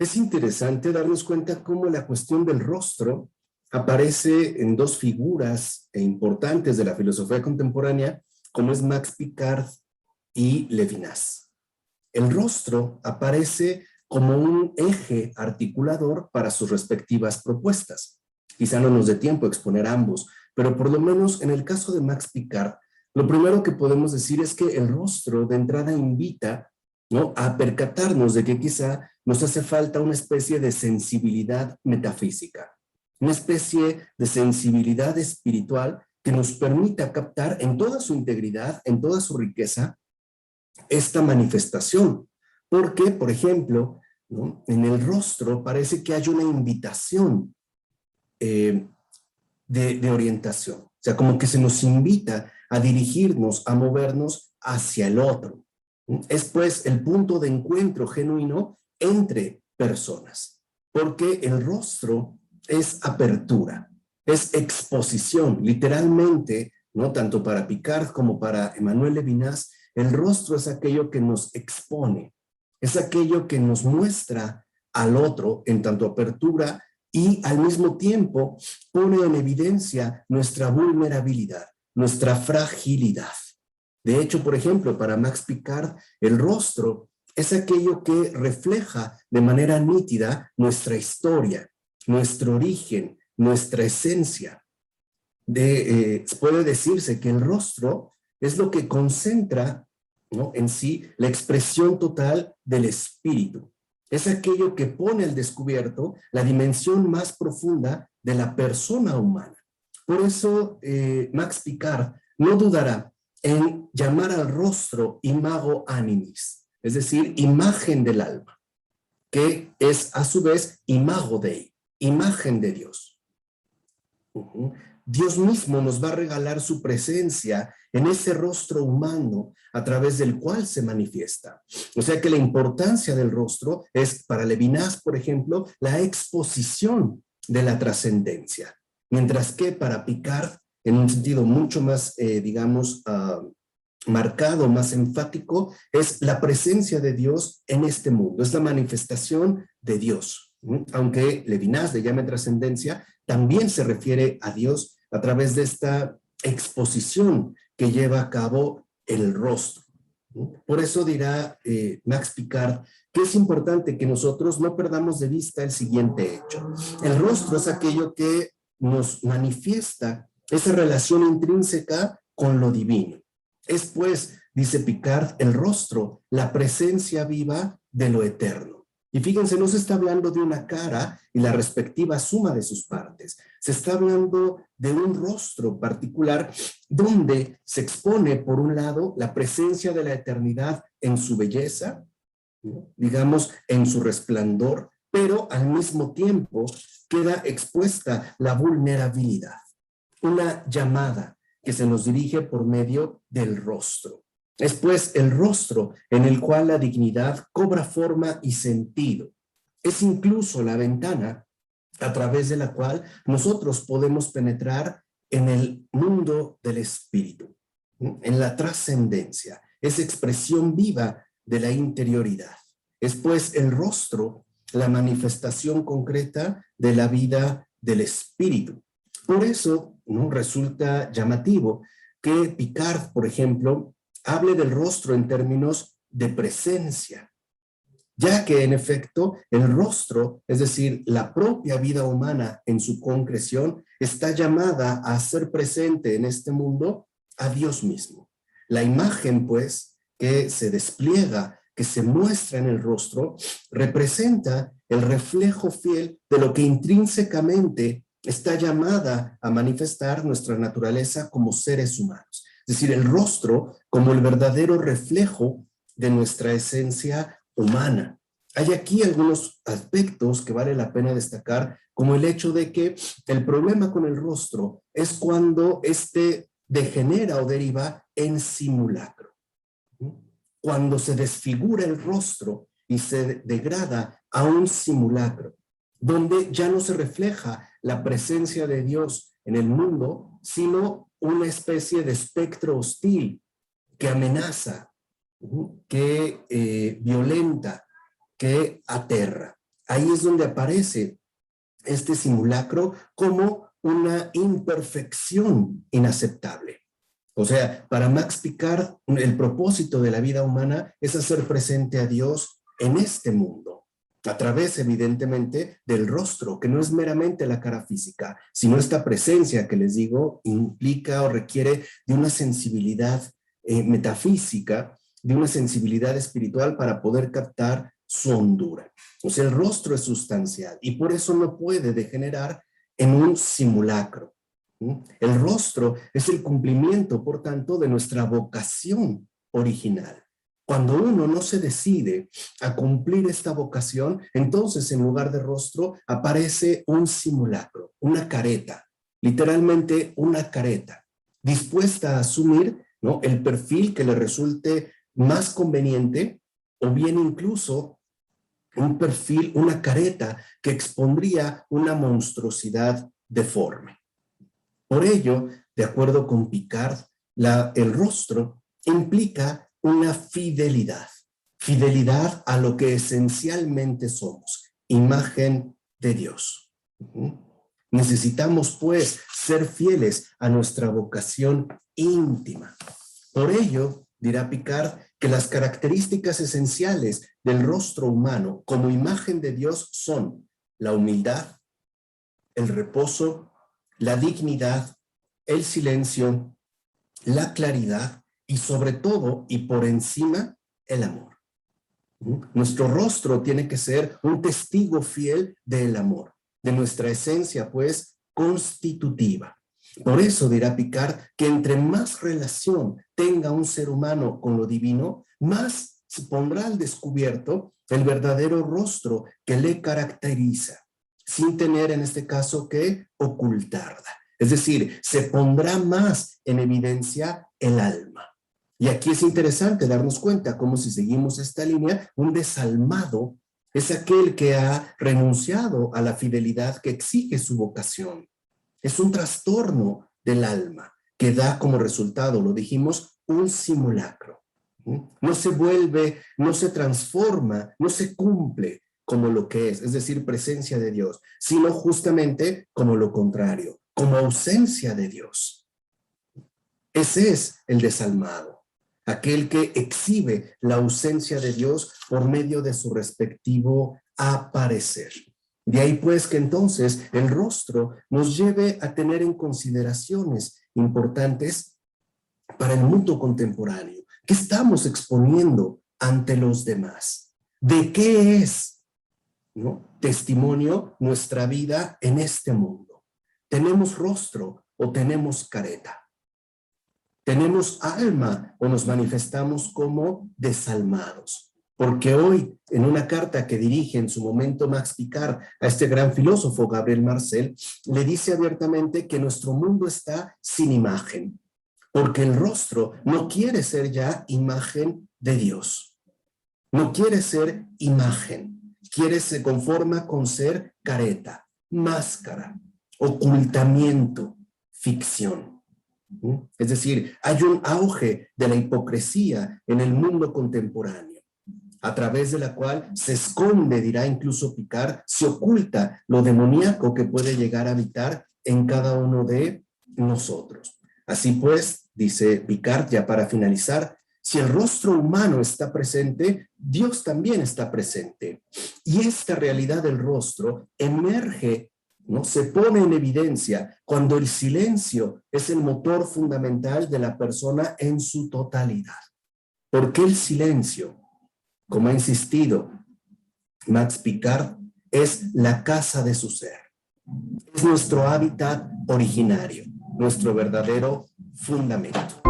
Es interesante darnos cuenta cómo la cuestión del rostro aparece en dos figuras importantes de la filosofía contemporánea, como es Max Picard y Levinas. El rostro aparece como un eje articulador para sus respectivas propuestas. Quizá no nos dé tiempo a exponer ambos, pero por lo menos en el caso de Max Picard, lo primero que podemos decir es que el rostro de entrada invita, ¿no?, a percatarnos de que quizá nos hace falta una especie de sensibilidad metafísica, una especie de sensibilidad espiritual que nos permita captar en toda su integridad, en toda su riqueza, esta manifestación. Porque, por ejemplo, ¿no?, en el rostro parece que hay una invitación de orientación. O sea, como que se nos invita a dirigirnos, a movernos hacia el otro. Es pues el punto de encuentro genuino entre personas, porque el rostro es apertura, es exposición, literalmente, ¿no?, tanto para Picard como para Emmanuel Levinas, el rostro es aquello que nos expone, es aquello que nos muestra al otro en tanto apertura y al mismo tiempo pone en evidencia nuestra vulnerabilidad, nuestra fragilidad. De hecho, por ejemplo, para Max Picard, el rostro es aquello que refleja de manera nítida nuestra historia, nuestro origen, nuestra esencia. Puede decirse que el rostro es lo que concentra, ¿no?, en sí la expresión total del espíritu. Es aquello que pone al descubierto la dimensión más profunda de la persona humana. Por eso Max Picard no dudará en llamar al rostro imago animis, es decir, imagen del alma, que es a su vez imago Dei, imagen de Dios. Dios mismo nos va a regalar su presencia en ese rostro humano a través del cual se manifiesta. O sea que la importancia del rostro es, para Levinas, por ejemplo, la exposición de la trascendencia, mientras que para Picard, en un sentido mucho más, marcado, más enfático, es la presencia de Dios en este mundo, es la manifestación de Dios. Aunque Levinas le llame trascendencia, también se refiere a Dios a través de esta exposición que lleva a cabo el rostro. Por eso dirá Max Picard que es importante que nosotros no perdamos de vista el siguiente hecho. El rostro es aquello que nos manifiesta esa relación intrínseca con lo divino. Es pues, dice Picard, el rostro, la presencia viva de lo eterno. Y fíjense, no se está hablando de una cara y la respectiva suma de sus partes. Se está hablando de un rostro particular donde se expone, por un lado, la presencia de la eternidad en su belleza, ¿no?, digamos, en su resplandor, pero al mismo tiempo queda expuesta la vulnerabilidad, una llamada que se nos dirige por medio del rostro. Es pues el rostro en el cual la dignidad cobra forma y sentido. Es incluso la ventana a través de la cual nosotros podemos penetrar en el mundo del espíritu, en la trascendencia, es expresión viva de la interioridad. Es pues el rostro la manifestación concreta de la vida del espíritu. Por eso, ¿no?, resulta llamativo que Picard, por ejemplo, hable del rostro en términos de presencia, ya que en efecto el rostro, es decir, la propia vida humana en su concreción, está llamada a ser presente en este mundo a Dios mismo. La imagen, pues, que se despliega, que se muestra en el rostro, representa el reflejo fiel de lo que intrínsecamente está llamada a manifestar nuestra naturaleza como seres humanos. Es decir, el rostro como el verdadero reflejo de nuestra esencia humana. Hay aquí algunos aspectos que vale la pena destacar, como el hecho de que el problema con el rostro es cuando éste degenera o deriva en simulacro. Cuando se desfigura el rostro y se degrada a un simulacro, donde ya no se refleja la presencia de Dios en el mundo, sino una especie de espectro hostil que amenaza, que violenta, que aterra. ahí es donde aparece este simulacro como una imperfección inaceptable. O sea, para Max Picard, el propósito de la vida humana es hacer presente a Dios en este mundo, a través, evidentemente, del rostro, que no es meramente la cara física, sino esta presencia que les digo implica o requiere de una sensibilidad metafísica, de una sensibilidad espiritual para poder captar su hondura. O sea, el rostro es sustancial y por eso no puede degenerar en un simulacro. El rostro es el cumplimiento, por tanto, de nuestra vocación original. Cuando uno no se decide a cumplir esta vocación, entonces en lugar de rostro aparece un simulacro, una careta, literalmente una careta, dispuesta a asumir, ¿no?, el perfil que le resulte más conveniente, o bien incluso un perfil, una careta que expondría una monstruosidad deforme. Por ello, de acuerdo con Picard, el rostro implica una fidelidad a lo que esencialmente somos, imagen de Dios. Necesitamos, pues, ser fieles a nuestra vocación íntima. Por ello, dirá Picard, que las características esenciales del rostro humano como imagen de Dios son la humildad, el reposo, la dignidad, el silencio, la claridad y sobre todo y por encima el amor. Nuestro rostro tiene que ser un testigo fiel del amor, de nuestra esencia pues constitutiva. Por eso dirá Picard que entre más relación tenga un ser humano con lo divino, más se pondrá al descubierto el verdadero rostro que le caracteriza, sin tener en este caso que ocultarla. Es decir, se pondrá más en evidencia el alma. Y aquí es interesante darnos cuenta cómo, si seguimos esta línea, un desalmado es aquel que ha renunciado a la fidelidad que exige su vocación. Es un trastorno del alma que da como resultado, lo dijimos, un simulacro. No se vuelve, no se transforma, no se cumple como lo que es decir, presencia de Dios, sino justamente como lo contrario, como ausencia de Dios. Ese es el desalmado, aquel que exhibe la ausencia de Dios por medio de su respectivo aparecer. De ahí pues que entonces el rostro nos lleve a tener en consideraciones importantes para el mundo contemporáneo. ¿Qué estamos exponiendo ante los demás? ¿De qué es, ¿no?, testimonio nuestra vida en este mundo? ¿Tenemos rostro o tenemos careta? ¿Tenemos alma o nos manifestamos como desalmados? Porque hoy, en una carta que dirige en su momento Max Picard a este gran filósofo Gabriel Marcel, le dice abiertamente que nuestro mundo está sin imagen, porque el rostro no quiere ser ya imagen de Dios. No quiere ser imagen, se conforma con ser careta, máscara, ocultamiento, ficción. Es decir, hay un auge de la hipocresía en el mundo contemporáneo, a través de la cual se esconde, dirá incluso Picard, se oculta lo demoníaco que puede llegar a habitar en cada uno de nosotros. Así pues, dice Picard, ya para finalizar, si el rostro humano está presente, Dios también está presente. Y esta realidad del rostro emerge, ¿no?, se pone en evidencia cuando el silencio es el motor fundamental de la persona en su totalidad. Porque el silencio, como ha insistido Max Picard, es la casa de su ser. Es nuestro hábitat originario, nuestro verdadero fundamento.